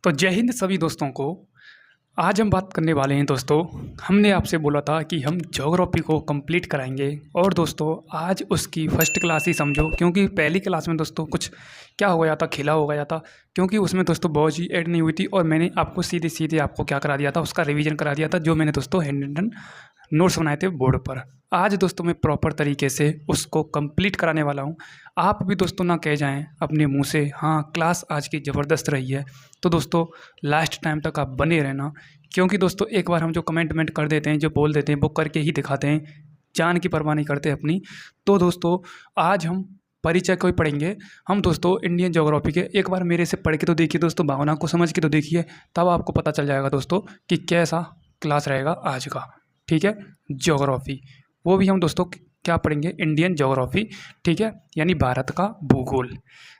तो जय हिंद सभी दोस्तों को। आज हम बात करने वाले हैं दोस्तों। हमने आपसे बोला था कि हम ज्योग्राफी को कंप्लीट कराएंगे और दोस्तों आज उसकी फर्स्ट क्लास ही समझो, क्योंकि पहली क्लास में दोस्तों कुछ क्या हो गया था, खिला हो गया था, क्योंकि उसमें दोस्तों बहुत ही ऐड नहीं हुई थी और मैंने आपको सीधे सीधे आपको क्या करा दिया था, उसका रिवीजन करा दिया था, जो मैंने दोस्तों हैंड रिटन नोट्स बनाए थे बोर्ड पर। आज दोस्तों मैं प्रॉपर तरीके से उसको कंप्लीट कराने वाला हूँ। आप भी दोस्तों ना कह जाएं अपने मुंह से हाँ क्लास आज की ज़बरदस्त रही है। तो दोस्तों लास्ट टाइम तक आप बने रहना, क्योंकि दोस्तों एक बार हम जो कमेंट कर देते हैं, जो बोल देते हैं, वो करके ही दिखाते हैं, जान की परवाह नहीं करते अपनी। तो दोस्तों आज हम परिचय को ही पढ़ेंगे हम दोस्तों इंडियन ज्योग्राफी के। एक बार मेरे से पढ़ के तो देखिए दोस्तों, भावना को समझ के तो देखिए, तब आपको पता चल जाएगा दोस्तों कि कैसा क्लास रहेगा आज का। ठीक है, ज्योग्राफी वो भी हम दोस्तों क्या पढ़ेंगे, इंडियन ज्योग्राफी। ठीक है, यानी भारत का भूगोल।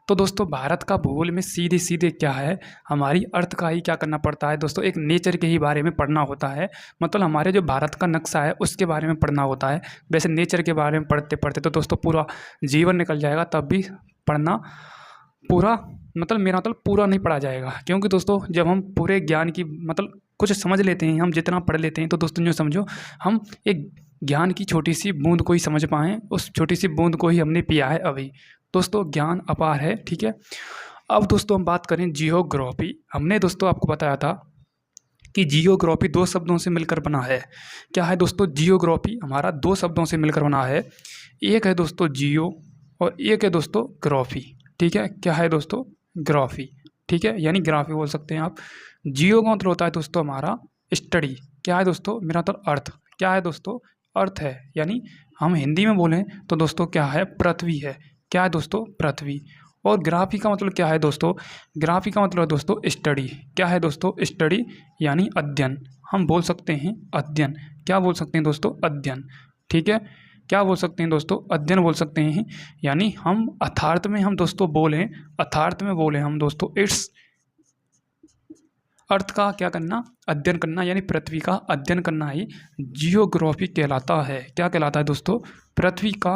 तो दोस्तों भारत का भूगोल में सीधे सीधे क्या है, हमारी अर्थ का ही क्या करना पड़ता है दोस्तों, एक नेचर के ही बारे में पढ़ना होता है। मतलब हमारे जो भारत का नक्शा है उसके बारे में पढ़ना होता है। वैसे नेचर के बारे में पढ़ते पढ़ते तो दोस्तों पूरा जीवन निकल जाएगा, तब भी पढ़ना पूरा मतलब मेरा मतलब पूरा नहीं पढ़ा जाएगा। क्योंकि दोस्तों जब हम पूरे ज्ञान की मतलब कुछ समझ लेते हैं, हम जितना पढ़ लेते हैं, तो दोस्तों जो समझो हम एक ज्ञान की छोटी सी बूंद को ही समझ पाएँ, उस छोटी सी बूंद को ही हमने पिया है अभी। दोस्तों ज्ञान अपार है। ठीक है, अब दोस्तों हम बात करें जियोग्राफी। हमने दोस्तों आपको बताया था कि जियोग्राफी दो शब्दों से मिलकर बना है। क्या है दोस्तों, जियोग्राफी हमारा दो शब्दों से मिलकर बना है। एक है दोस्तों जियो और एक है दोस्तों ग्राफी। ठीक है, क्या है दोस्तों, ग्राफी। ठीक है, यानी ग्राफी बोल सकते हैं आप। जियो का मतलब होता है दोस्तों हमारा स्टडी। क्या है दोस्तों, मेरा मतलब अर्थ। क्या है दोस्तों, अर्थ है, यानी हम हिंदी में बोलें तो दोस्तों क्या है, पृथ्वी है। क्या है दोस्तों, पृथ्वी। और ग्राफी का मतलब क्या है दोस्तों, ग्राफी का मतलब है दोस्तों स्टडी। क्या है दोस्तों, स्टडी यानी अध्ययन। हम बोल सकते हैं अध्ययन। क्या बोल सकते हैं दोस्तों, अध्ययन। ठीक है, क्या बोल सकते हैं दोस्तों, अध्ययन बोल सकते हैं। यानी हम अर्थार्थ में हम दोस्तों बोलें, अर्थार्थ में बोलें हम दोस्तों, इट्स अर्थ का क्या करना, अध्ययन करना, यानी पृथ्वी का अध्ययन करना ही जियोग्राफी कहलाता है। क्या कहलाता है दोस्तों, पृथ्वी का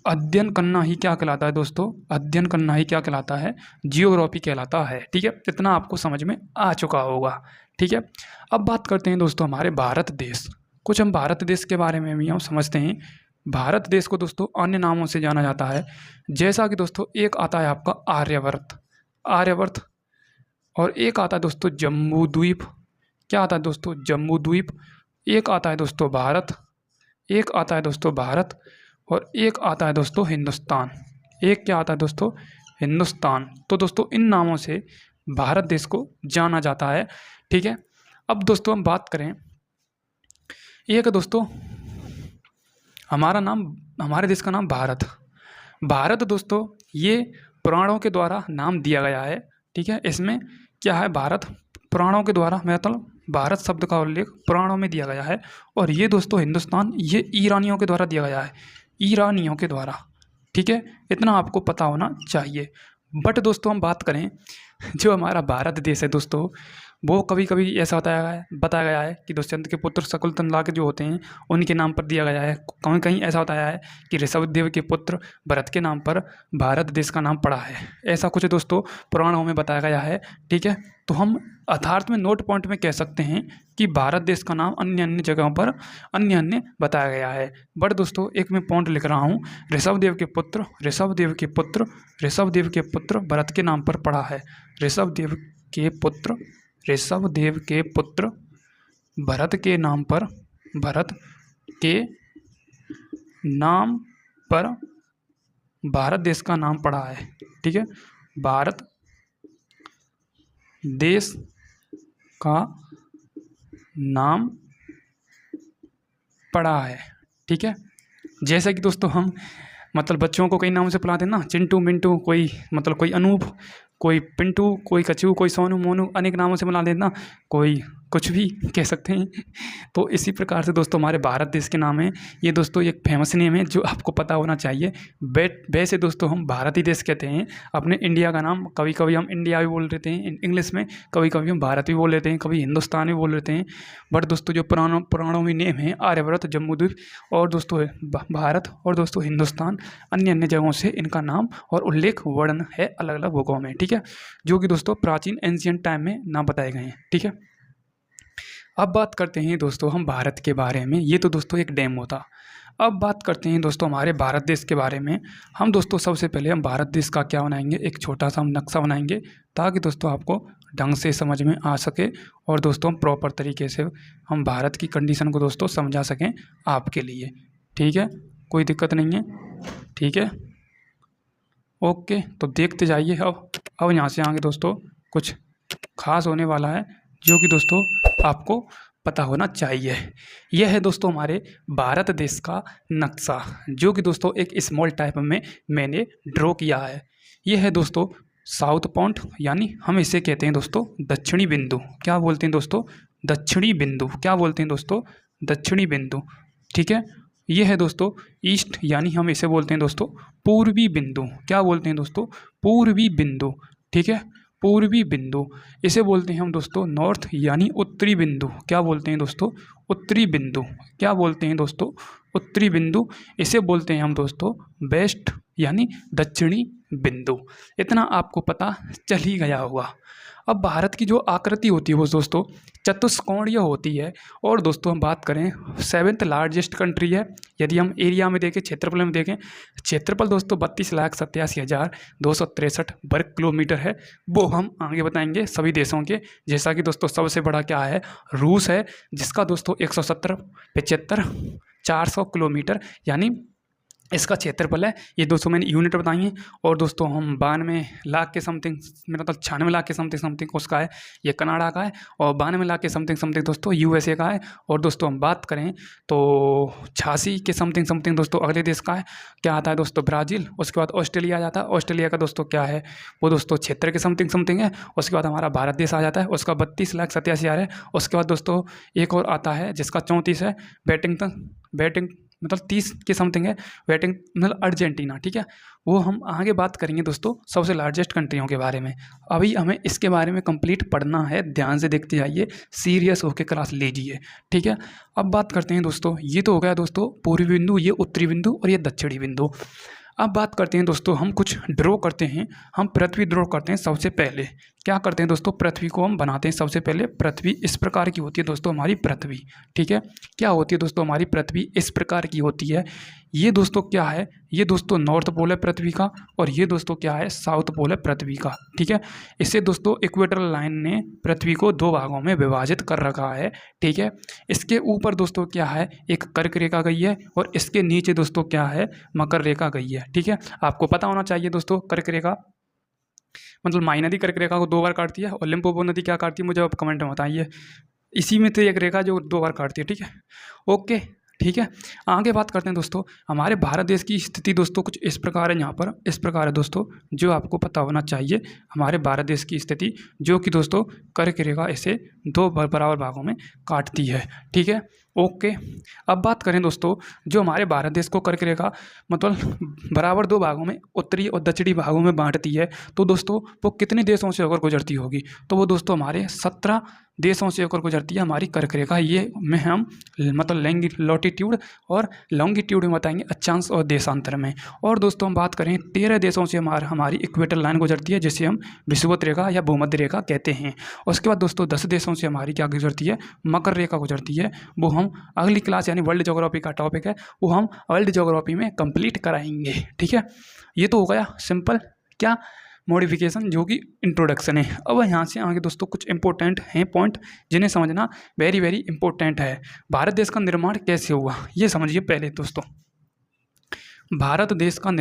अध्ययन करना ही क्या कहलाता है दोस्तों, अध्ययन करना ही क्या कहलाता है, जियोग्राफी कहलाता है। ठीक है, इतना आपको समझ में आ चुका होगा। ठीक है, अब बात करते हैं दोस्तों हमारे भारत देश। कुछ हम भारत देश के बारे में भी हम समझते हैं। भारत देश को दोस्तों अन्य नामों से जाना जाता है, जैसा कि दोस्तों एक आता है आपका आर्यवर्त, आर्यवर्त, और एक आता है दोस्तों जम्बू द्वीप। क्या आता है दोस्तों, जम्बू द्वीप। एक आता है दोस्तों भारत, एक आता है दोस्तों भारत, और एक आता है दोस्तों हिंदुस्तान। एक क्या आता है दोस्तों, हिंदुस्तान। तो दोस्तों इन नामों से भारत देश को जाना जाता है। ठीक है, अब दोस्तों हम बात करें, एक है दोस्तों हमारा नाम, हमारे देश का नाम भारत। भारत दोस्तों ये पुराणों के द्वारा नाम दिया गया है। ठीक है, इसमें क्या है, भारत पुराणों के द्वारा, मतलब भारत शब्द का उल्लेख पुराणों में दिया गया है। और ये दोस्तों हिंदुस्तान, ये ईरानियों के द्वारा दिया गया है, ईरानियों के द्वारा। ठीक है, इतना आपको पता होना चाहिए। बट दोस्तों हम बात करें, जो हमारा भारत देश है दोस्तों, वो कभी कभी ऐसा बताया गया है कि दुष्यंत के पुत्र शकुंतला के जो होते हैं उनके नाम पर दिया गया है। कहीं कहीं ऐसा बताया है कि ऋषभदेव के पुत्र भरत के नाम पर भारत देश का नाम पड़ा है। ऐसा कुछ दोस्तों पुराणों में बताया गया है। ठीक है, तो हम अर्थार्थ में नोट पॉइंट में कह सकते हैं कि भारत देश का नाम अन्य अन्य जगहों पर अन्य अन्य बताया गया है। बट दोस्तों एक मैं पॉइंट लिख रहा हूँ, ऋषभदेव के पुत्र, ऋषभदेव के पुत्र, ऋषभदेव के पुत्र भरत के नाम पर पड़ा है। ऋषभदेव के पुत्र, ऋषभदेव के पुत्र भरत के नाम पर, भरत के नाम पर भारत देश का नाम पड़ा है। ठीक है, भारत देश का नाम पड़ा है। ठीक है, जैसे कि दोस्तों हम मतलब बच्चों को कई नाम से बुलाते हैं ना, चिंटू मिंटू, कोई मतलब कोई अनूप, कोई पिंटू, कोई कचू, कोई सोनू मोनू, अनेक नामों से बुला देना, कोई कुछ भी कह सकते हैं। तो इसी प्रकार से दोस्तों हमारे भारत देश के नाम है ये दोस्तों, एक फेमस नेम है जो आपको पता होना चाहिए। वैसे दोस्तों हम भारत ही देश कहते हैं अपने इंडिया का नाम। कभी कभी हम इंडिया भी बोल देते हैं इंग्लिश में, कभी कभी हम भारत भी बोल लेते हैं, कभी हिंदुस्तान भी बोल लेते हैं। बट दोस्तों जो पुराणों में नेम है आर्यभट्ट, जम्बूद्वीप और दोस्तों भारत और दोस्तों हिंदुस्तान, अन्य अन्य जगहों से इनका नाम और उल्लेख वर्ण है अलग अलग बुकों में, ठीक है, जो कि दोस्तों प्राचीन एंशियंट टाइम में नाम बताए गए हैं, ठीक है। अब बात करते हैं दोस्तों हम भारत के बारे में। ये तो दोस्तों एक डेमो था। अब बात करते हैं दोस्तों हमारे भारत देश के बारे में। हम दोस्तों सबसे पहले हम भारत देश का क्या बनाएंगे, एक छोटा सा हम नक्शा बनाएंगे ताकि दोस्तों आपको ढंग से समझ में आ सके और दोस्तों हम प्रॉपर तरीके से हम भारत की कंडीशन को दोस्तों समझा सकें आपके लिए, ठीक है, कोई दिक्कत नहीं है, ठीक है, ओके। तो देखते जाइए। अब यहाँ से आगे दोस्तों कुछ खास होने वाला है जो कि दोस्तों आपको पता होना चाहिए। यह है दोस्तों हमारे भारत देश का नक्शा, जो कि दोस्तों एक स्मॉल टाइप में मैंने ड्रॉ किया है। यह है दोस्तों साउथ पॉइंट, यानी हम इसे कहते हैं दोस्तों दक्षिणी बिंदु। क्या बोलते हैं दोस्तों, दक्षिणी बिंदु। क्या बोलते हैं दोस्तों, दक्षिणी बिंदु, ठीक है। यह है दोस्तों ईस्ट, यानी हम इसे बोलते हैं दोस्तों पूर्वी बिंदु। क्या बोलते हैं दोस्तों, पूर्वी बिंदु, ठीक है, पूर्वी बिंदु। इसे बोलते हैं हम दोस्तों नॉर्थ, यानी उत्तरी बिंदु। क्या बोलते हैं दोस्तों, उत्तरी बिंदु। क्या बोलते हैं दोस्तों, उत्तरी बिंदु। इसे बोलते हैं हम दोस्तों वेस्ट, यानी दक्षिणी बिंदु। इतना आपको पता चल ही गया होगा। अब भारत की जो आकृति होती है वो दोस्तों चतुष्कोणीय होती है। और दोस्तों हम बात करें 7th लार्जेस्ट कंट्री है। यदि हम एरिया में देखें, क्षेत्रफल में देखें, क्षेत्रफल दोस्तों 32,87,263 वर्ग किलोमीटर है। वो हम आगे बताएंगे सभी देशों के। जैसा कि दोस्तों सबसे बड़ा क्या है, रूस है, जिसका दोस्तों 170,75,400 किलोमीटर यानी इसका क्षेत्रफल है। ये दोस्तों मैंने यूनिट बताई हैं। और दोस्तों हम 92 लाख के समथिंग, मेरा मतलब 96 लाख के समथिंग उसका है, ये कनाडा का है। और 92 लाख के समथिंग दोस्तों यूएसए का है। और दोस्तों हम बात करें तो 86 के समथिंग दोस्तों अगले देश का है। क्या आता है दोस्तों, ब्राज़ील। उसके बाद ऑस्ट्रेलिया आ जाता है। ऑस्ट्रेलिया का दोस्तों क्या है, वो दोस्तों क्षेत्र के समथिंग है। उसके बाद हमारा भारत देश आ जाता है, उसका 32,87,000 है। उसके बाद दोस्तों एक और आता है जिसका 34 है, बैटिंग मतलब 30 के समथिंग है, बैटिंग मतलब अर्जेंटीना, ठीक है। वो हम आगे बात करेंगे दोस्तों सबसे लार्जेस्ट कंट्रियों के बारे में। अभी हमें इसके बारे में कंप्लीट पढ़ना है, ध्यान से देखते जाइए, सीरियस होकर क्लास लीजिए, ठीक है। अब बात करते हैं दोस्तों, ये तो हो गया दोस्तों पूर्वी बिंदु, ये उत्तरी बिंदु और ये दक्षिणी बिंदु। अब बात करते हैं दोस्तों, हम कुछ ड्रॉ करते हैं। हम पृथ्वी ड्रॉ करते हैं सबसे पहले। क्या करते हैं दोस्तों, पृथ्वी को हम बनाते हैं सबसे पहले। पृथ्वी इस प्रकार की होती है दोस्तों हमारी पृथ्वी, ठीक है। क्या होती है दोस्तों हमारी पृथ्वी, इस प्रकार की होती है। ये दोस्तों क्या है, ये दोस्तों नॉर्थ पोल है पृथ्वी का, और ये दोस्तों क्या है, साउथ पोल है पृथ्वी का, ठीक है। इससे दोस्तों इक्वेटोरियल लाइन ने पृथ्वी को 2 भागों में विभाजित कर रखा है, ठीक है। इसके ऊपर दोस्तों क्या है, एक कर्क रेखा गई है, और इसके नीचे दोस्तों क्या है, मकर रेखा गई है, ठीक है। आपको पता होना चाहिए दोस्तों कर्क रेखा मतलब माई नदी कर्क रेखा को 2 बार काटती है, और लिम्पोपो नदी क्या काटती है मुझे आप कमेंट में बताइए। इसी में तो एक रेखा जो 2 बार काटती है, ठीक है, ओके, ठीक है। आगे बात करते हैं दोस्तों, हमारे भारत देश की स्थिति दोस्तों कुछ इस प्रकार है, यहाँ पर इस प्रकार है दोस्तों, जो आपको पता होना चाहिए हमारे भारत देश की स्थिति, जो कि दोस्तों कर्क रेखा इसे 2 बराबर भागों में काटती है, ठीक है, ओके। अब बात करें दोस्तों, जो हमारे भारत देश को कर्क रेखा मतलब बराबर 2 भागों में, उत्तरी और दक्षिणी भागों में बांटती है, तो दोस्तों वो कितने देशों से होकर गुजरती होगी, तो वो दोस्तों हमारे 17 देशों से होकर गुजरती है हमारी कर्क रेखा। ये में हम मतलब लॉटिट्यूड और लॉन्गिट्यूड में बताएंगे, अक्षांश और देशांतर में। और दोस्तों हम बात करें 13 देशों से हमारी इक्वेटर लाइन गुजरती है, जिसे हम विषुवत रेखा या भूमध्य रेखा कहते हैं। उसके बाद दोस्तों 10 देशों से हमारी क्या गुजरती है, मकर रेखा गुजरती है। वो हम अगली क्लास यानी वर्ल्ड ज्योग्राफी का टॉपिक है, वो हम वर्ल्ड ज्योग्राफी में कंप्लीट कराएंगे, ठीक है। ये तो हो गया सिंपल क्या मॉडिफिकेशन, जो कि इंट्रोडक्शन है। अब यहाँ से आगे दोस्तों कुछ इंपॉर्टेंट हैं पॉइंट, जिन्हें समझना वेरी वेरी इंपॉर्टेंट है। भारत देश का निर्माण कैसे हुआ ये समझिए पहले दोस्तों। भारत देश का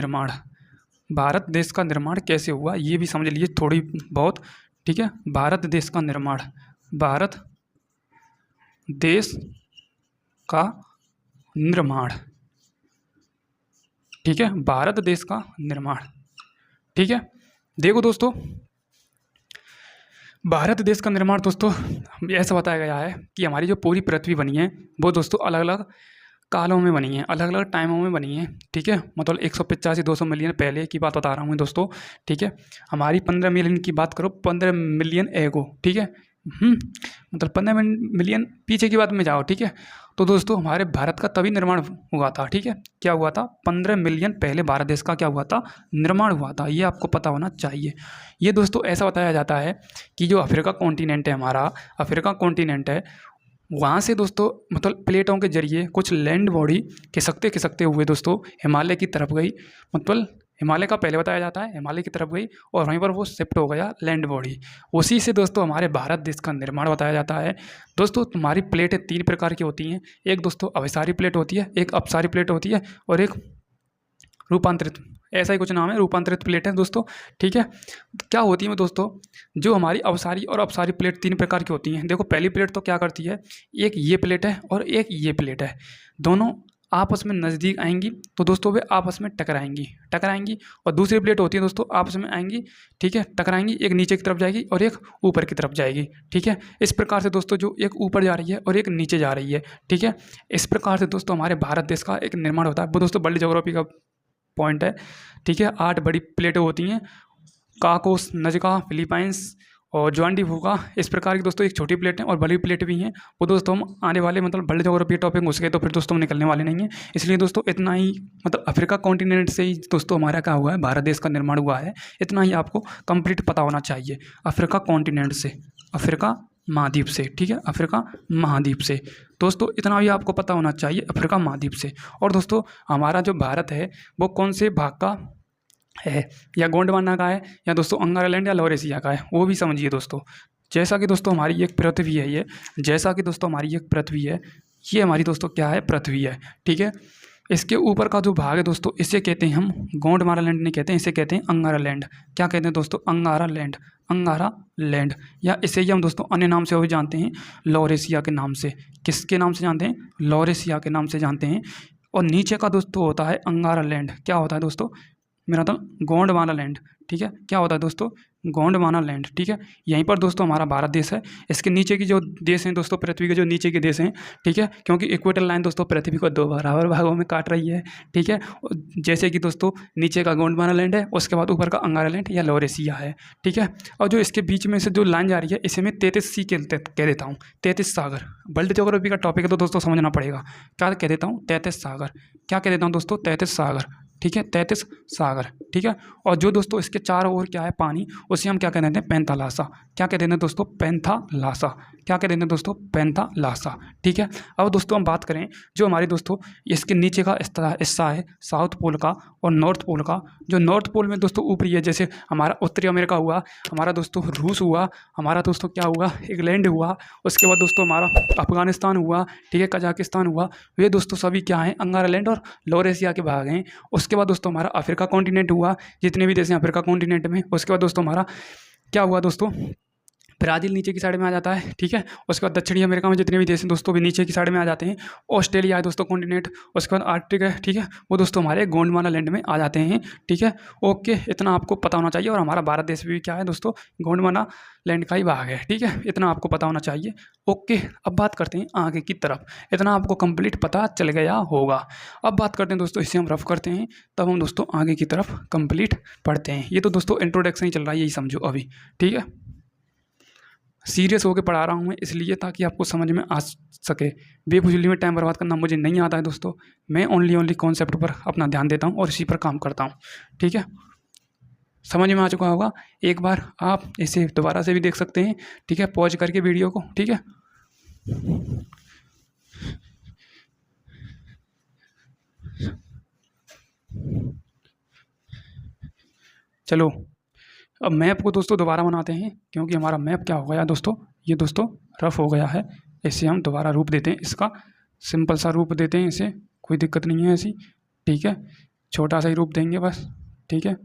निर्माण कैसे हुआ ये भी समझ लीजिए थोड़ी बहुत, ठीक है। भारत देश का निर्माण, भारत देश का निर्माण, ठीक है, भारत देश का निर्माण, ठीक है। देखो दोस्तों, भारत देश का निर्माण दोस्तों ऐसा बताया गया है कि हमारी जो पूरी पृथ्वी बनी है वो दोस्तों अलग अलग कालों में बनी है, अलग अलग टाइमों में बनी है। ठीक है, मतलब 185-200 मिलियन पहले की बात बता रहा हूँ मैं दोस्तों। ठीक है, हमारी 15 मिलियन की बात करो, 15 मिलियन एगो। ठीक है, मतलब 15 मिलियन पीछे की बात में जाओ। ठीक है, तो दोस्तों हमारे भारत का तभी निर्माण हुआ था। ठीक है, क्या हुआ था? 15 मिलियन पहले भारत देश का क्या हुआ था? निर्माण हुआ था। ये आपको पता होना चाहिए। ये दोस्तों ऐसा बताया जाता है कि जो अफ्रीका कॉन्टिनेंट है, हमारा अफ्रीका कॉन्टिनेंट है, वहाँ से दोस्तों मतलब प्लेटों के जरिए कुछ लैंड बॉडी खिसकते खिसकते हुए दोस्तों हिमालय की तरफ गई। मतलब हिमालय का पहले बताया जाता है, हिमालय की तरफ गई और वहीं पर वो शिफ्ट हो गया लैंड बॉडी। उसी से दोस्तों हमारे भारत देश का निर्माण बताया जाता है। दोस्तों तुम्हारी प्लेटें 3 प्रकार की होती हैं। एक दोस्तों अभिसारी प्लेट होती है, एक अपसारी प्लेट होती है और एक रूपांतरित, ऐसा ही कुछ नाम है, रूपांतरित प्लेट है दोस्तों। ठीक है, क्या होती है दोस्तों, जो हमारी अवसारी और अपसारी प्लेट 3 प्रकार की होती हैं। देखो पहली प्लेट तो क्या करती है, एक ये प्लेट है और एक ये प्लेट है, दोनों आपस में नज़दीक आएंगी तो दोस्तों वे आपस में टकराएंगी। और दूसरी प्लेट होती है दोस्तों आपस में आएंगी। ठीक है, टकराएंगी, एक नीचे की तरफ जाएगी और एक ऊपर की तरफ जाएगी। ठीक है, इस प्रकार से दोस्तों जो एक ऊपर जा रही है और एक नीचे जा रही है। ठीक है, इस प्रकार से दोस्तों हमारे भारत देश का एक निर्माण होता है। वो दोस्तों वर्ल्ड ज्योग्राफी का पॉइंट है। ठीक है, 8 बड़ी प्लेटें होती हैं, काकोस, नजका, फिलीपाइंस और ज्वांडीफूका। इस प्रकार की दोस्तों एक छोटी प्लेट है और बड़ी प्लेट भी हैं। वो दोस्तों हम आने वाले मतलब वर्ल्ड ज्योग्राफी टॉपिक घुस गए तो फिर दोस्तों हम निकलने वाले नहीं हैं। इसलिए दोस्तों इतना ही, मतलब अफ्रीका कॉन्टिनेंट से ही दोस्तों हमारा क्या हुआ है, भारत देश का निर्माण हुआ है। इतना ही आपको कंप्लीट पता होना चाहिए अफ्रीका कॉन्टिनेंट से, अफ्रीका महाद्वीप से। ठीक है, अफ्रीका महाद्वीप से दोस्तों इतना भी आपको पता होना चाहिए, अफ्रीका महाद्वीप से। और दोस्तों हमारा जो भारत है वो कौन से भाग का है, या गोंडवाना का है, या दोस्तों अंगारालैंड या लॉरेशिया का है, वो भी समझिए दोस्तों। जैसा कि दोस्तों हमारी एक पृथ्वी है ये, जैसा कि दोस्तों हमारी एक पृथ्वी है, ये हमारी दोस्तों क्या है, पृथ्वी है। ठीक है, इसके ऊपर का जो भाग है दोस्तों इसे कहते हैं हम गोंडवाना लैंड नहीं कहते हैं, इसे कहते हैं अंगारा लैंड। क्या कहते हैं दोस्तों? अंगारा लैंड, अंगारा लैंड। या इसे ही हम दोस्तों अन्य नाम से भी जानते हैं, लॉरेशिया के नाम से। किसके नाम से जानते हैं? लॉरेशिया के नाम से जानते हैं। और नीचे का दोस्तों होता है अंगारा लैंड। क्या होता है दोस्तों? मेरा मतलब गोंडवाना लैंड। ठीक है, क्या होता है दोस्तों? गोंडवाना लैंड। ठीक है, यहीं पर दोस्तों हमारा भारत देश है। इसके नीचे की जो देश हैं दोस्तों, पृथ्वी के जो नीचे के देश हैं, ठीक है, क्योंकि इक्वेटर लाइन दोस्तों पृथ्वी को 2 बराबर भागों में काट रही है। ठीक है, जैसे कि दोस्तों नीचे का गोंडवाना लैंड है, उसके बाद ऊपर का अंगारा लैंड या लॉरेशिया है। ठीक है, और जो इसके बीच में से जो लाइन जा रही है इसे मैं 33 सी कह देता हूँ, 33 सागर। वर्ल्ड ज्योग्राफी का टॉपिक है तो दोस्तों समझना पड़ेगा। क्या कह देता हूँ? 33 सागर। क्या कह देता हूँ दोस्तों? 33 सागर। ठीक है, 33 सागर। ठीक है, और जो दोस्तों इसके चारों ओर क्या है, पानी, उसे हम क्या कह देते हैं? पैंथालासा। क्या कह देते हैं दोस्तों? पैंथालासा। क्या कह देते हैं दोस्तों? पैंथालासा। ठीक है, अब दोस्तों हम बात करें जो हमारी दोस्तों इसके नीचे का हिस्सा है साउथ पोल का और नॉर्थ पोल का। जो नॉर्थ पोल में दोस्तों ऊपरी है, जैसे हमारा उत्तरी अमेरिका हुआ, हमारा दोस्तों रूस हुआ, हमारा दोस्तों क्या हुआ, इंग्लैंड हुआ, उसके बाद दोस्तों हमारा अफगानिस्तान हुआ, ठीक है, कजाकिस्तान हुआ। वे दोस्तों सभी क्या हैं? अंगारालैंड और लॉरेशिया के भाग हैं। उसके बाद दोस्तों हमारा अफ्रीका कॉन्टिनेंट हुआ, जितने भी देश हैं अफ्रीका कॉन्टिनेंट में। उसके बाद दोस्तों हमारा क्या हुआ दोस्तों? ब्राज़ील नीचे की साइड में आ जाता है। ठीक है, उसके बाद दक्षिणी अमेरिका में जितने भी देश हैं दोस्तों भी नीचे की साइड में आ जाते हैं। ऑस्ट्रेलिया है दोस्तों कॉन्टिनेंट। उसके बाद आर्कटिक है, ठीक है, वो दोस्तों हमारे गोंडवाना लैंड में आ जाते हैं। ठीक है, ओके, इतना आपको पता होना चाहिए। और हमारा भारत देश भी क्या है दोस्तों? गोंडवाना लैंड का ही भाग है। ठीक है, इतना आपको पता होना चाहिए। ओके, अब बात करते हैं आगे की तरफ। इतना आपको कंप्लीट पता चल गया होगा। अब बात करते हैं दोस्तों, इसे हम रफ करते हैं, तब हम दोस्तों आगे की तरफ कंप्लीट पढ़ते हैं। ये तो दोस्तों इंट्रोडक्शन ही चल रहा है, यही समझो अभी। ठीक है, सीरियस होकर पढ़ा रहा हूँ मैं इसलिए ताकि आपको समझ में आ सके। बेफिजूली में टाइम बर्बाद करना मुझे नहीं आता है दोस्तों। मैं ओनली कॉन्सेप्ट पर अपना ध्यान देता हूँ और इसी पर काम करता हूँ। ठीक है, समझ में आ चुका होगा। एक बार आप इसे दोबारा से भी देख सकते हैं। ठीक है, पॉज करके वीडियो को। ठीक है, चलो अब मैप को दोस्तों दोबारा बनाते हैं, क्योंकि हमारा मैप क्या हो गया दोस्तों, ये दोस्तों रफ हो गया है। इसे हम दोबारा रूप देते हैं, इसका सिंपल सा रूप देते हैं इसे, कोई दिक्कत नहीं है ऐसी। ठीक है, छोटा सा ही रूप देंगे बस। ठीक है,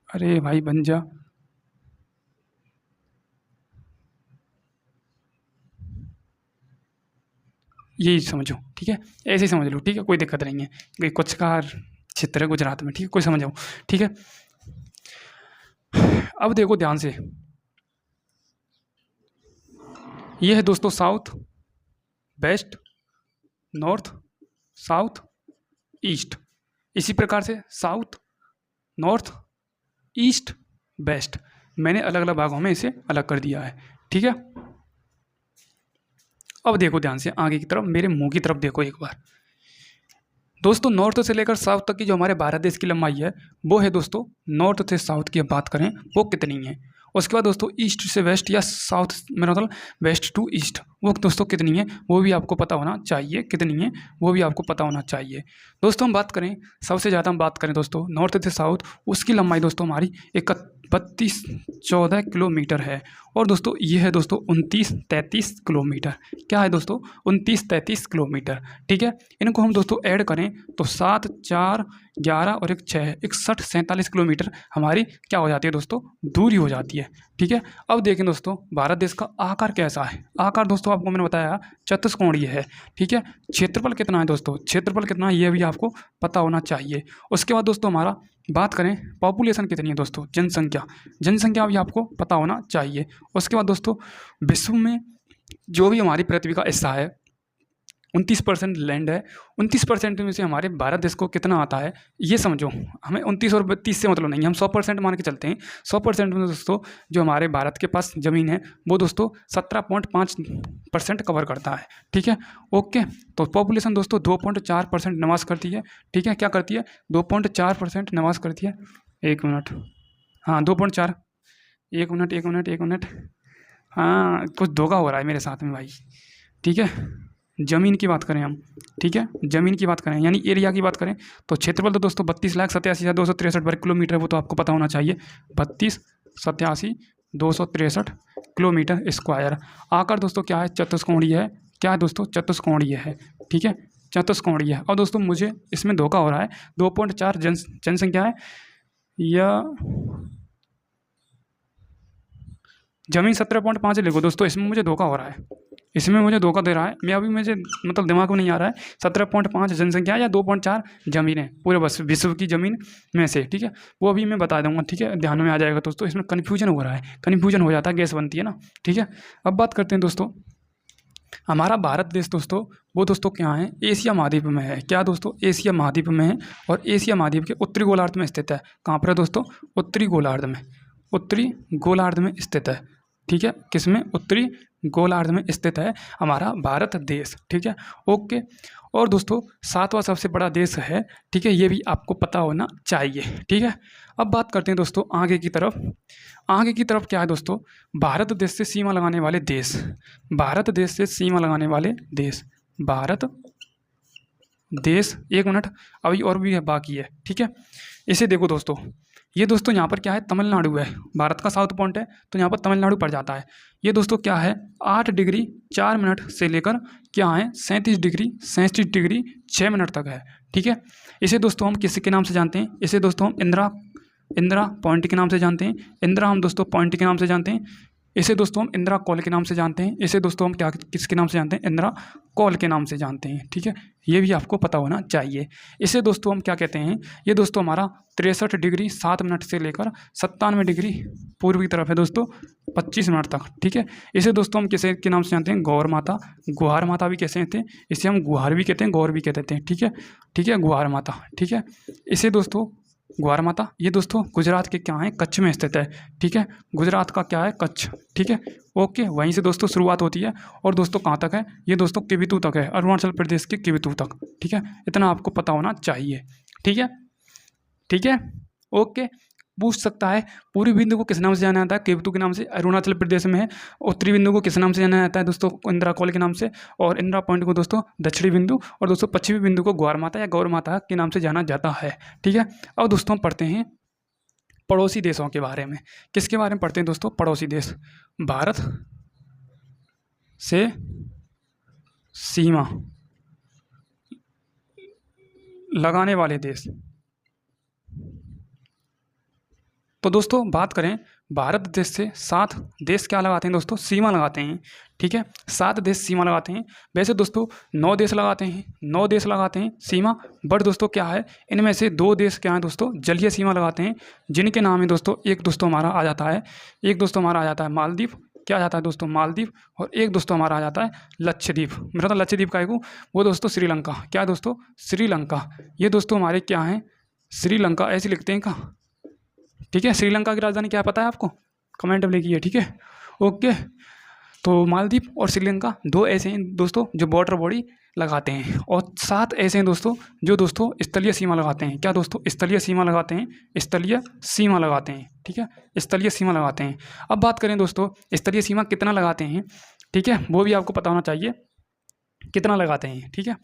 अरे भाई बन जा। यही समझो, ठीक है, ऐसे ही समझ लो, ठीक है, कोई दिक्कत नहीं है। ये कुछ का क्षेत्र है गुजरात में, ठीक है, कोई समझ जाओ, ठीक है। अब देखो ध्यान से, ये है दोस्तों south, west, north, south, east. इसी प्रकार से साउथ, नॉर्थ, ईस्ट, वेस्ट, मैंने अलग अलग भागों में इसे अलग कर दिया है, ठीक है। अब देखो ध्यान से आगे की तरफ, मेरे मुंह की तरफ देखो एक बार। दोस्तों नॉर्थ से लेकर साउथ तक की जो हमारे भारत देश की लंबाई है वो है दोस्तों, नॉर्थ से साउथ की बात करें वो कितनी है। उसके बाद दोस्तों ईस्ट से वेस्ट या साउथ मेरा मतलब वेस्ट टू ईस्ट वो दोस्तों कितनी है वो भी आपको पता होना चाहिए, कितनी है वो भी आपको पता होना चाहिए। दोस्तों हम बात करें, सबसे ज़्यादा हम बात करें दोस्तों नॉर्थ से साउथ, उसकी लंबाई दोस्तों हमारी 3114 किलोमीटर है। और दोस्तों ये है दोस्तों 2933 किलोमीटर। क्या है दोस्तों, 2933 किलोमीटर, ठीक है। इनको हम दोस्तों ऐड करें तो 7, 4, 11 और 1, 6, 61, 47 किलोमीटर हमारी क्या हो जाती है दोस्तों, दूरी हो जाती है, ठीक है। अब देखें दोस्तों भारत देश का आकार कैसा है। आकार दोस्तों आपको मैंने बताया चतुष्कोणीय है, ठीक है। क्षेत्रफल कितना है दोस्तों, क्षेत्रफल कितना है ये भी आपको पता होना चाहिए। उसके बाद दोस्तों हमारा बात करें पॉपुलेशन कितनी है दोस्तों, जनसंख्या, जनसंख्या भी आपको पता होना चाहिए। उसके बाद दोस्तों विश्व में जो भी हमारी पृथ्वी का हिस्सा है 29% लैंड है, 29% में से हमारे भारत देश को कितना आता है ये समझो। हमें 29 और 32 से मतलब नहीं, हम 100% मान के चलते हैं। 100% में दोस्तों जो हमारे भारत के पास ज़मीन है वो दोस्तों 17.5% कवर करता है, ठीक है। ओके, तो पॉपुलेशन दोस्तों 2.4% निवास करती है, ठीक है। क्या करती है, 2.4% निवास करती है। एक मिनट, हाँ 2.4, एक मिनट एक मिनट एक मिनट, हाँ कुछ धोखा हो रहा है मेरे साथ में भाई, ठीक है। ज़मीन की बात करें हम, ठीक है, ज़मीन की बात करें यानी एरिया की बात करें तो क्षेत्रफल तो दोस्तों 32,87,263 वर्ग किलोमीटर, वो तो आपको पता होना चाहिए, 32,87,263 किलोमीटर स्क्वायर। आकार दोस्तों क्या है, चतुष्कोणीय है। क्या है दोस्तों, चतुष्कोणीय है, ठीक है, चतुष्कोणीय है। और दोस्तों मुझे इसमें धोखा हो रहा है, 2.4 जनसंख्या है या जमीन 17.5 लिखो दोस्तों, इसमें मुझे धोखा हो रहा है, इसमें मुझे धोखा दे रहा है। मैं अभी मुझे मतलब दिमाग में नहीं आ रहा है, 17.5 जनसंख्या या 2.4 जमीनें पूरे बस विश्व की ज़मीन में से, ठीक है। वो अभी मैं बता दूंगा, ठीक है, ध्यान में आ जाएगा दोस्तों। इसमें कन्फ्यूजन हो रहा है, कन्फ्यूजन हो जाता है, गैस बनती है ना, ठीक है। अब बात करते हैं दोस्तों, हमारा भारत देश दोस्तों वो दोस्तों क्या है, एशिया महाद्वीप में है। क्या दोस्तों, एशिया महाद्वीप में है और एशिया महाद्वीप के उत्तरी गोलार्ध में स्थित है। कहाँ पर है दोस्तों, उत्तरी गोलार्ध में, उत्तरी गोलार्ध में स्थित है, ठीक है। किसमें, उत्तरी गोलार्ध में स्थित है हमारा भारत देश, ठीक है। ओके, और दोस्तों 7वां सबसे बड़ा देश है, ठीक है, ये भी आपको पता होना चाहिए, ठीक है। अब बात करते हैं दोस्तों आगे की तरफ। आगे की तरफ क्या है दोस्तों, भारत देश से सीमा लगाने वाले देश, भारत देश से सीमा लगाने वाले देश, भारत देश, एक मिनट अभी और भी है बाकी है, ठीक है। इसे देखो दोस्तों, ये दोस्तों यहाँ पर क्या है, तमिलनाडु है, भारत का साउथ पॉइंट है तो यहाँ पर तमिलनाडु पड़ जाता है। ये दोस्तों क्या है, 8 डिग्री 4 मिनट से लेकर क्या है 37 डिग्री 6 मिनट तक है, ठीक है। इसे दोस्तों हम किसके नाम से जानते हैं, इसे दोस्तों हम इंदिरा पॉइंट के नाम से जानते हैं। इंदिरा हम दोस्तों पॉइंट के नाम से जानते हैं। इसे दोस्तों हम इंदिरा कॉल के नाम से जानते हैं। इसे दोस्तों हम क्या किसके नाम से जानते हैं, इंदिरा कॉल के नाम से जानते हैं, ठीक है। ये भी आपको पता होना चाहिए। इसे दोस्तों हम क्या कहते हैं, ये दोस्तों हमारा 63 डिग्री 7 मिनट से लेकर 97 डिग्री पूर्व की तरफ है दोस्तों 25 मिनट तक, ठीक है। इसे दोस्तों हम किसे के नाम से जानते हैं, गौर माता, गुहार माता भी कहते हैं, इसे हम गुहार भी कहते हैं, गौर भी कहते हैं, ठीक है, ठीक है, गुहार माता, ठीक है। इसे दोस्तों ग्वार माता, ये दोस्तों गुजरात के क्या है, कच्छ में स्थित है, ठीक है। गुजरात का क्या है, कच्छ, ठीक है। ओके, वहीं से दोस्तों शुरुआत होती है और दोस्तों कहाँ तक है, ये दोस्तों किवितु तक है, अरुणाचल प्रदेश के किवितु तक, ठीक है। इतना आपको पता होना चाहिए, ठीक है, ठीक है। ओके, पूछ सकता है पूर्वी बिंदु को किस नाम से जाना जाता है, केवटू के नाम से, अरुणाचल प्रदेश में है। उत्तरी बिंदु को किस नाम से जाना जाता है दोस्तों, इंदिरा कॉल के नाम से। और इंदिरा पॉइंट को दोस्तों दक्षिणी बिंदु, और दोस्तों पश्चिमी बिंदु को ग्वार माता या गौर माता के नाम से जाना जाता है, ठीक है। अब दोस्तों हम पढ़ते हैं पड़ोसी देशों के बारे में। किसके बारे में पढ़ते हैं दोस्तों, पड़ोसी देश, भारत से सीमा लगाने वाले देश। तो दोस्तों बात करें भारत देश से 7 देश क्या लगाते हैं दोस्तों, सीमा लगाते हैं। ठीक है, 7 देश सीमा लगाते हैं। वैसे दोस्तों 9 देश लगाते हैं, 9 देश लगाते हैं सीमा, बट दोस्तों क्या है, इनमें से 2 देश क्या हैं दोस्तों, जलीय सीमा लगाते हैं, जिनके नाम है दोस्तों, एक दोस्तों हमारा आ जाता है, एक दोस्तों हमारा आ जाता है मालदीव, क्या आ जाता है दोस्तों, मालदीव, और एक दोस्तों हमारा आ जाता है लक्षद्वीप। मेरा तो लक्षद्वीप का है वो दोस्तों श्रीलंका। क्या है दोस्तों, श्रीलंका। ये दोस्तों हमारे क्या हैं, श्रीलंका, ऐसे लिखते हैं का। ठीक है, श्रीलंका की राजधानी क्या है पता है आपको, कमेंट में लिखिए। ठीक है, ओके। तो मालदीव और श्रीलंका 2 ऐसे हैं दोस्तों जो बॉर्डर बॉडी लगाते हैं, और 7 ऐसे हैं दोस्तों जो दोस्तों स्थलीय सीमा लगाते हैं। क्या दोस्तों, स्थलीय सीमा लगाते हैं, स्थलीय सीमा लगाते हैं। ठीक है, स्थलीय सीमा लगाते हैं। अब बात करें दोस्तों स्थलीय सीमा कितना लगाते हैं, ठीक है, वो भी आपको पता होना चाहिए कितना लगाते हैं। ठीक है,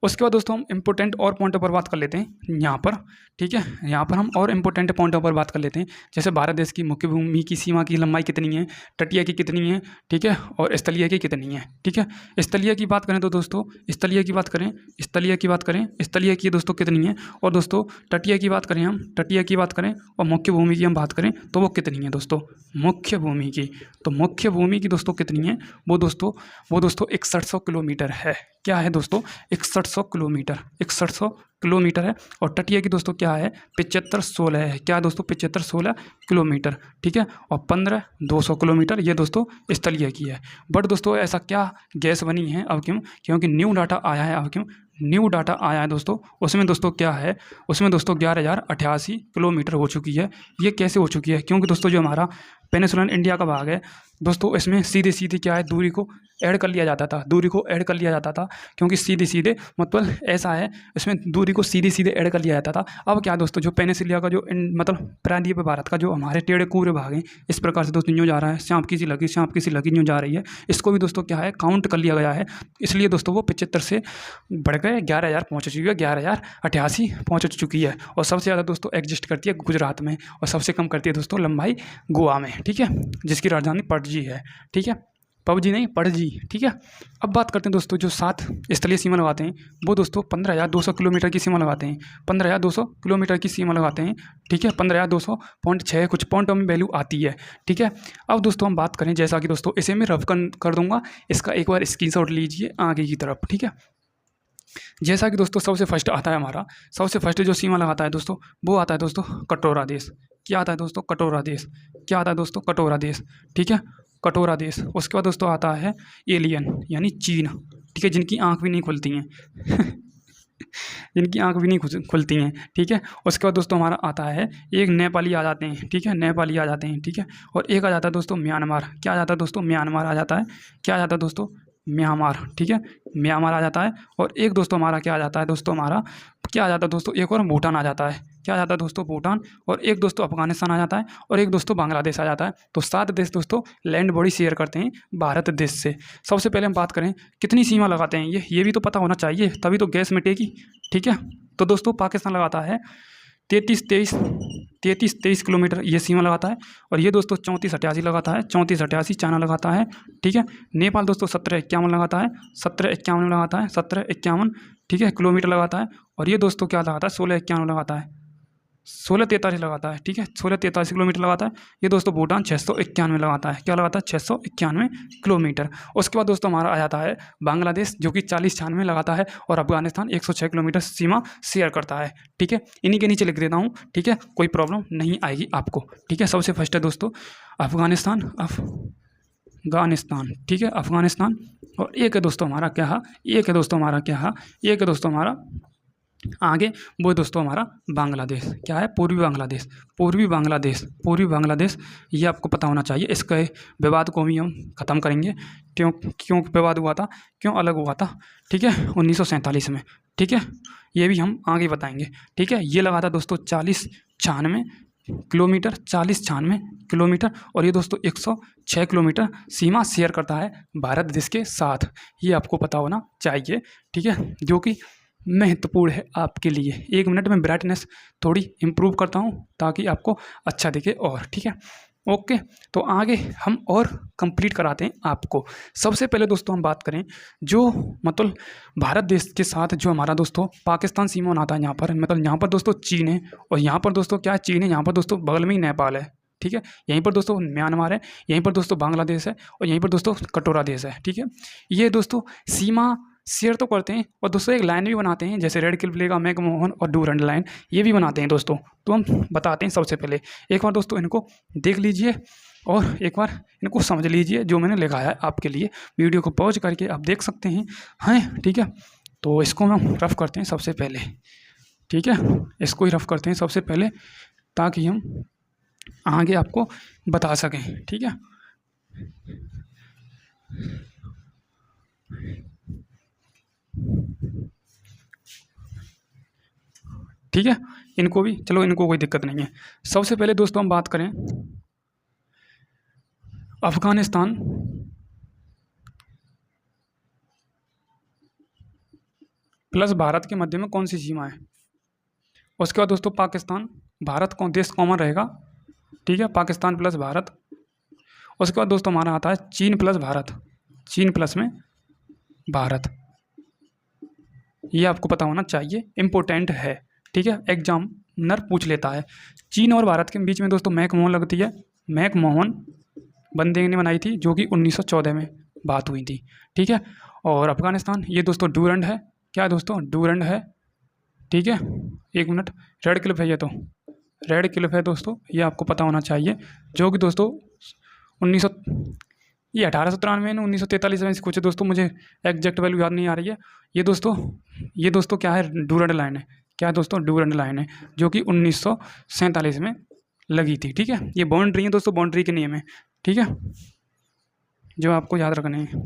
उसके बाद दोस्तों हम इम्पोर्टेंट और पॉइंटों पर बात कर लेते हैं यहाँ पर। ठीक है, यहाँ पर हम और इम्पोर्टेंट पॉइंटों पर बात कर लेते हैं, जैसे भारत देश की मुख्य भूमि की सीमा की लंबाई कितनी है, तटीय की कितनी है, ठीक है, और स्थलीय की कितनी है। ठीक है, स्थलीय की बात करें तो दोस्तों, स्थलीय की बात करें, स्थलीय की बात करें, स्थलीय की दोस्तों कितनी है, और दोस्तों तटीय की बात करें हम, तटीय की बात करें, और मुख्य भूमि की हम बात करें तो वो कितनी है दोस्तों, मुख्य भूमि की। तो मुख्य भूमि की दोस्तों कितनी है, वो दोस्तों 6100 किलोमीटर है। क्या है दोस्तों, 6100 किलोमीटर, 6100 किलोमीटर है। और तटीय की दोस्तों क्या है, 7516 है। क्या है दोस्तों, 7516 किलोमीटर। ठीक है, और 15200 किलोमीटर ये दोस्तों स्थलीय की है। बट दोस्तों ऐसा क्या गैस बनी है अब, क्यों, क्योंकि न्यू डाटा आया है अब, क्यों न्यू डाटा आया है दोस्तों, उसमें दोस्तों क्या है, उसमें दोस्तों 11088 किलोमीटर हो चुकी है। ये कैसे हो चुकी है, क्योंकि दोस्तों जो हमारा पेनिसुलर इंडिया का भाग है दोस्तों, इसमें सीधे सीधे क्या है, दूरी को ऐड कर लिया जाता था, दूरी को ऐड कर लिया जाता था, क्योंकि सीधे सीधे मतलब ऐसा है, इसमें दूरी को सीधे सीधे ऐड कर लिया जाता था। अब क्या दोस्तों, जो पेनिसुलिया का जो मतलब प्रांतीय भारत का जो हमारे टेढ़े कूरे भाग हैं, इस प्रकार से दोस्तों न्यू जा रहा है, सांप की सी लगी, सांप की सी लगी न्यू जा रही है, इसको भी दोस्तों क्या है, काउंट कर लिया गया है। इसलिए दोस्तों वो 75 से बढ़ गए 11000 पहुँच चुकी है, 11088 पहुँच चुकी है। और सबसे ज़्यादा दोस्तों एग्जिस्ट करती है गुजरात में, और सबसे कम करती है दोस्तों लंबाई गोवा में। ठीक है, जिसकी राजधानी पणजी है। ठीक है, पबजी नहीं, पणजी। ठीक है, अब बात करते हैं दोस्तों जो 7 स्थलीय सीमा लगाते हैं, वो दोस्तों 15200 किलोमीटर की सीमा लगाते हैं, 15200 किलोमीटर की सीमा लगाते हैं। ठीक है, 15200.6 कुछ पॉइंटों में वैल्यू आती है। ठीक है, अब दोस्तों हम बात करें, जैसा कि दोस्तों इसे मैं रफ कर दूंगा, इसका एक बार स्क्रीनशॉट लीजिए आगे की तरफ। ठीक है, जैसा कि दोस्तों सबसे फर्स्ट आता है हमारा, सबसे फर्स्ट जो सीमा लगाता है दोस्तों, वो आता है दोस्तों कटोरा देश। क्या आता है दोस्तों, कटोरा देश। क्या आता है दोस्तों, कटोरा देश। ठीक है, कटोरा देश। उसके बाद दोस्तों आता है एलियन यानी चीन। ठीक है, जिनकी आँख भी नहीं खुलती हैं जिनकी आँख भी नहीं खुलती हैं। ठीक है, उसके बाद दोस्तों हमारा आता है एक नेपाली आ जाते हैं। ठीक है, नेपाली आ जाते हैं। ठीक है, और एक आ जाता है दोस्तों म्यांमार। क्या आ जाता है दोस्तों, म्यांमार आ जाता है। क्या आ जाता है दोस्तों, म्यांमार। ठीक है, म्यांमार आ जाता है। और एक दोस्तों हमारा क्या आ जाता है दोस्तों, हमारा क्या आ जाता है दोस्तों, एक और भूटान आ जाता है। क्या आ जाता है दोस्तों, भूटान। और एक दोस्तों अफगानिस्तान आ जाता है, और एक दोस्तों बांग्लादेश आ जाता है। तो 7 देश दोस्तों लैंड बॉडी शेयर करते हैं भारत देश से। सबसे पहले हम बात करें कितनी सीमा लगाते हैं, ये भी तो पता होना चाहिए, तभी तो गैस मिटेगी। ठीक है, तो दोस्तों पाकिस्तान लगाता है 33-23 किलोमीटर ये सीमा लगाता है। और ये दोस्तों 34-88 लगाता है, 34-88 चाइना लगाता है। ठीक है, नेपाल दोस्तों 1751 लगाता है, 1751 लगाता है, 1751 ठीक है किलोमीटर लगाता है। और ये दोस्तों क्या लगाता है, 1691 लगाता है, 1643 लगाता है। ठीक है, 1643 किलोमीटर लगाता है। ये दोस्तों भूटान 691 लगाता है। क्या लगाता है, 691 किलोमीटर। उसके बाद दोस्तों हमारा आ जाता है बांग्लादेश, जो कि 4096 लगाता है। और अफगानिस्तान 106 किलोमीटर सीमा शेयर करता है। ठीक है, इन्हीं के नीचे लिख देता हूँ। ठीक है, कोई प्रॉब्लम नहीं आएगी आपको। ठीक है, सबसे फर्स्ट है दोस्तों अफगानिस्तान, अफगानिस्तान। ठीक है, अफगानिस्तान। और एक है दोस्तों हमारा क्या है, एक है दोस्तों हमारा क्या है, एक है दोस्तों हमारा आगे वो दोस्तों हमारा बांग्लादेश। क्या है, पूर्वी बांग्लादेश, पूर्वी बांग्लादेश, पूर्वी बांग्लादेश। ये आपको पता होना चाहिए। इसके विवाद को भी हम ख़त्म करेंगे। क्यों विवाद हुआ था, क्यों अलग हुआ था। ठीक है, 1947 में। ठीक है, ये भी हम आगे बताएंगे। ठीक है, ये लगा था दोस्तों 4096 किलोमीटर, 4096 किलोमीटर। और ये दोस्तों 106 किलोमीटर सीमा शेयर करता है भारत देश के साथ। ये आपको पता होना चाहिए। ठीक है, जो कि महत्वपूर्ण है आपके लिए। 1 मिनट में ब्राइटनेस थोड़ी इम्प्रूव करता हूँ ताकि आपको अच्छा दिखे। और ठीक है, ओके, तो आगे हम और कंप्लीट कराते हैं आपको। सबसे पहले दोस्तों हम बात करें जो मतलब भारत देश के साथ जो हमारा दोस्तों पाकिस्तान सीमा बनाता है। यहाँ पर मतलब यहाँ पर दोस्तों चीन है, और यहाँ पर दोस्तों क्या है, चीन है। यहाँ पर दोस्तों बगल में ही नेपाल है। ठीक है। यहीं पर दोस्तों म्यांमार है, यहीं पर दोस्तों बांग्लादेश है और यहीं पर दोस्तों कटोरा देश है, ठीक है। ये दोस्तों सीमा शेयर तो करते हैं और दोस्तों एक लाइन भी बनाते हैं, जैसे रेड क्लिफ लेगा, मैकमोहन और डूरंड लाइन, ये भी बनाते हैं दोस्तों। तो हम बताते हैं सबसे पहले, एक बार दोस्तों इनको देख लीजिए और एक बार इनको समझ लीजिए जो मैंने लिखा है आपके लिए। वीडियो को पॉज करके आप देख सकते हैं, ठीक है। तो इसको हम रफ करते हैं सबसे पहले, ठीक है। इसको ही रफ करते हैं सबसे पहले ताकि हम आगे आपको बता सकें, ठीक है। ठीक है, इनको भी चलो, इनको कोई दिक्कत नहीं है। सबसे पहले दोस्तों हम बात करें अफगानिस्तान प्लस भारत के मध्य में कौन सी सीमा है। उसके बाद दोस्तों पाकिस्तान, भारत कौन देश कॉमन रहेगा, ठीक है, पाकिस्तान प्लस भारत। उसके बाद दोस्तों हमारा आता है चीन प्लस भारत, चीन प्लस में भारत। ये आपको पता होना चाहिए, इम्पोर्टेंट है, ठीक है, एग्जामिनर पूछ लेता है। चीन और भारत के बीच में दोस्तों मैकमोहन लगती है, मैकमोहन बंदे ने बनाई थी, जो कि 1914 में बात हुई थी, ठीक है। और अफगानिस्तान ये दोस्तों डूरंड है, क्या दोस्तों डूरंड है, ठीक है। एक मिनट, रेड क्लिफ है, ये तो रेड क्लिफ है दोस्तों, ये आपको पता होना चाहिए, जो कि दोस्तों 1900 ये 1893 में 1943 में से कुछ दोस्तों, मुझे एग्जैक्ट वैल्यू याद नहीं आ रही है। ये दोस्तों क्या है, डूरंड लाइन है, क्या दोस्तों डूरंड लाइन है, जो कि 1947 में लगी थी, ठीक है। ये बाउंड्री है दोस्तों, बाउंड्री के नियम है, ठीक है, जो आपको याद रखने हैं।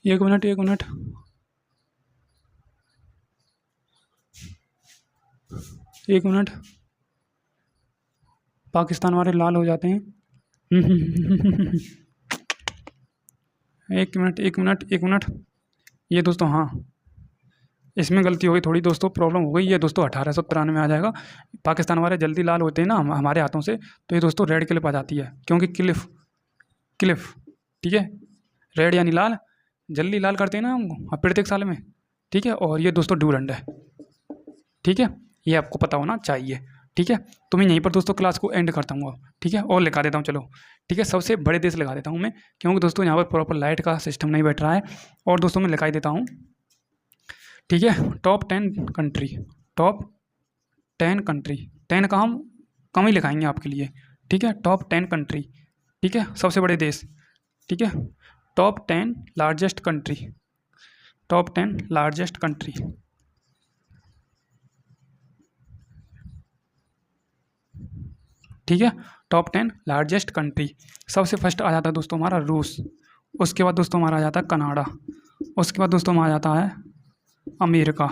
एक मिनट, एक मिनट, एक मिनट, पाकिस्तान वाले लाल हो जाते हैं। एक मिनट, एक मिनट, एक मिनट, ये दोस्तों हाँ, इसमें गलती हो गई थोड़ी दोस्तों, प्रॉब्लम हो गई। ये दोस्तों 1893 में आ जाएगा। पाकिस्तान वाले जल्दी लाल होते हैं ना हमारे हाथों से, तो ये दोस्तों रेड क्लिफ आ जाती है, क्योंकि क्लिफ क्लिफ, ठीक है, रेड यानी लाल, जल्दी लाल करते हैं ना हम प्रत्येक साल में, ठीक है। और ये दोस्तों डूरंड है, ठीक है, ये आपको पता होना चाहिए, ठीक है। तो मैं यहीं पर दोस्तों क्लास को एंड करता हूँ, ठीक है, और लिखा देता हूँ, चलो ठीक है। सबसे बड़े देश लगा देता हूँ मैं, क्योंकि दोस्तों यहाँ पर प्रॉपर लाइट का सिस्टम नहीं बैठ रहा है। और दोस्तों मैं लिखा देता हूँ, ठीक है, टॉप 10 कंट्री, टॉप 10 कंट्री, 10 का हम कम ही लिखाएंगे आपके लिए, ठीक है। टॉप 10 कंट्री, ठीक है, सबसे बड़े देश, ठीक है। Top 10 largest country, top 10 largest country, ठीक है। टॉप 10 लार्जेस्ट कंट्री, सबसे फर्स्ट आ जाता है दोस्तों हमारा रूस, उसके बाद दोस्तों हमारा आ जाता है कनाडा, उसके बाद दोस्तों हमारा आ जाता है अमेरिका,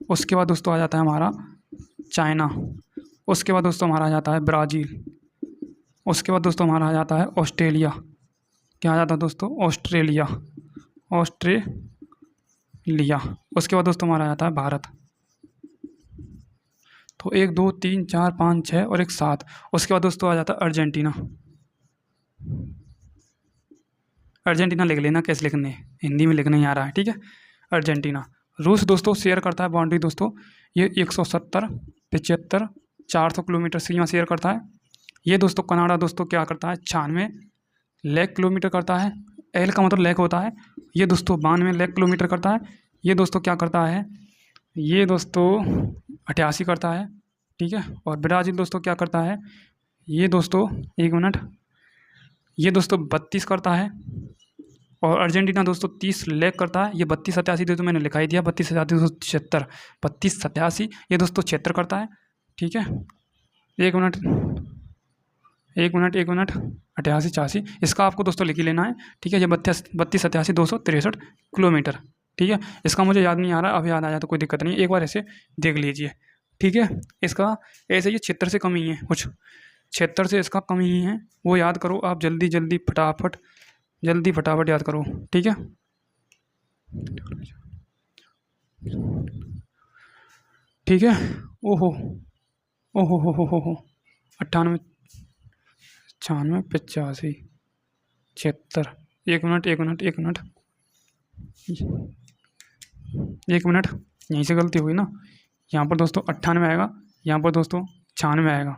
उसके बाद दोस्तों आ जाता है हमारा चाइना, उसके बाद दोस्तों हमारा आ जाता है ब्राज़ील, उसके बाद दोस्तों हमारा आ जाता है ऑस्ट्रेलिया, क्या आ जाता है दोस्तों ऑस्ट्रेलिया, ऑस्ट्रेलिया, उसके बाद दोस्तों हमारा आ जाता है भारत। तो 1 2 3 4 5 6 और एक 7, उसके बाद दोस्तों आ जाता है अर्जेंटीना, अर्जेंटीना लिख लेना, कैसे लिखने हिंदी में लिखने ही आ रहा है, ठीक है, अर्जेंटीना। रूस दोस्तों शेयर करता है बाउंड्री दोस्तों, ये 170 75 400 किलोमीटर सीमा शेयर करता है। ये दोस्तों कनाडा दोस्तों क्या करता है 96 लाख किलोमीटर करता है, एल का मतलब लाख होता है, ये दोस्तों 92 लाख किलोमीटर करता है। ये दोस्तों क्या करता है, ये दोस्तों 88 करता है, ठीक है। और ब्राज़ील दोस्तों क्या करता है, ये दोस्तों एक मिनट, ये दोस्तों 32 करता है। और अर्जेंटीना दोस्तों 30 लाख करता है, ये 32 87 दोस्तों मैंने लिखा ही दिया, 32 76, 32 87, ये दोस्तों 76 करता है, ठीक है। एक मिनट, एक मिनट, एक मिनट, 88 86, इसका आपको दोस्तों लिख ही लेना है, ठीक है। ये 32 87 263 किलोमीटर, ठीक है। इसका मुझे याद नहीं आ रहा, अब याद आ जाए तो कोई दिक्कत नहीं, एक बार ऐसे देख लीजिए, ठीक है। इसका ऐसे ये 76 से कम ही है, कुछ 76 से इसका कम ही है, वो याद करो आप, जल्दी जल्दी फटाफट, जल्दी फटाफट याद करो, ठीक है। ठीक है, ओहो ओहो हो 98 96, 85, 76। एक मिनट एक मिनट एक मिनट एक मिनट, यहीं से गलती हुई ना। यहाँ पर दोस्तों 98 आएगा, यहाँ पर दोस्तों 96 आएगा,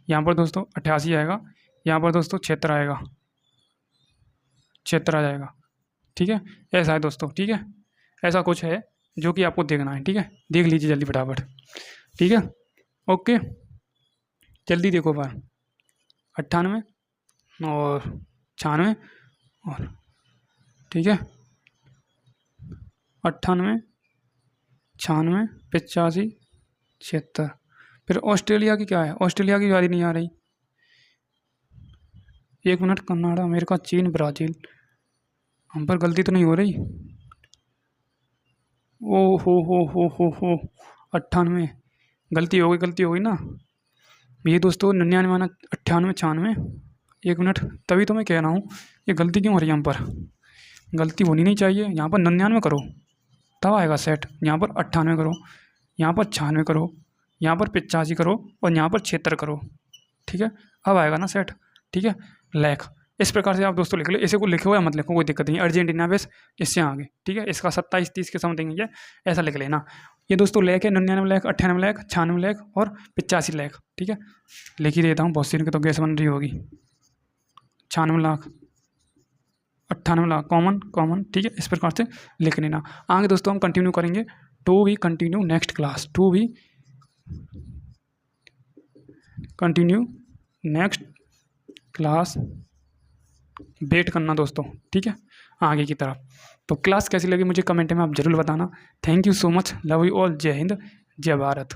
यहाँ पर दोस्तों 88 आएगा, यहाँ पर दोस्तों 76 आएगा, 76 आ जाएगा। ठीक है, ऐसा है दोस्तों। ठीक है, ऐसा कुछ है जो कि आपको देखना है। ठीक है, देख लीजिए जल्दी फटाफट। ठीक है, ओके, जल्दी देखो बार। 98 और 96 और, ठीक है, 98, 96, 85, 76। फिर ऑस्ट्रेलिया की क्या है? ऑस्ट्रेलिया की बारी नहीं आ रही। एक मिनट, कनाडा, अमेरिका, चीन, ब्राज़ील। हम पर गलती तो नहीं हो रही? ओ हो 98, गलती हो गई ना। ये दोस्तों 99 माना 98, 96। एक मिनट, तभी तो मैं कह रहा हूँ ये गलती क्यों हो रही है। यहाँ पर गलती होनी नहीं चाहिए। यहाँ पर 99 करो तब आएगा सेट। यहाँ पर 98 करो, यहाँ पर 96 करो, यहाँ पर 85 करो और यहाँ पर 76 करो। ठीक है, अब आएगा ना सेट। ठीक है, लैख। इस प्रकार से आप दोस्तों लिख लो। इसे को लिखो या मत लिखो कोई दिक्कत नहीं। अर्जेंटीना बेस इससे आगे। ठीक है, इसका 27-30 के समथिंग है, ऐसा लिख लेना। ये दोस्तों लैख है 99 लाख, 98 लाख, 96 लाख और 85 लाख। ठीक है, लिख ही देता हूँ, बहुत सी इनकी तो गैस बन रही होगी। 96 लाख, 98 लाख, कॉमन। ठीक है, इस प्रकार से लिख लेना। आगे दोस्तों हम कंटिन्यू करेंगे। To we continue next class. To we continue next class. Wait करना दोस्तों। ठीक है, आगे की तरफ। तो क्लास कैसी लगी मुझे कमेंट में आप ज़रूर बताना। Thank you so much, love you all, जय हिंद, जय भारत।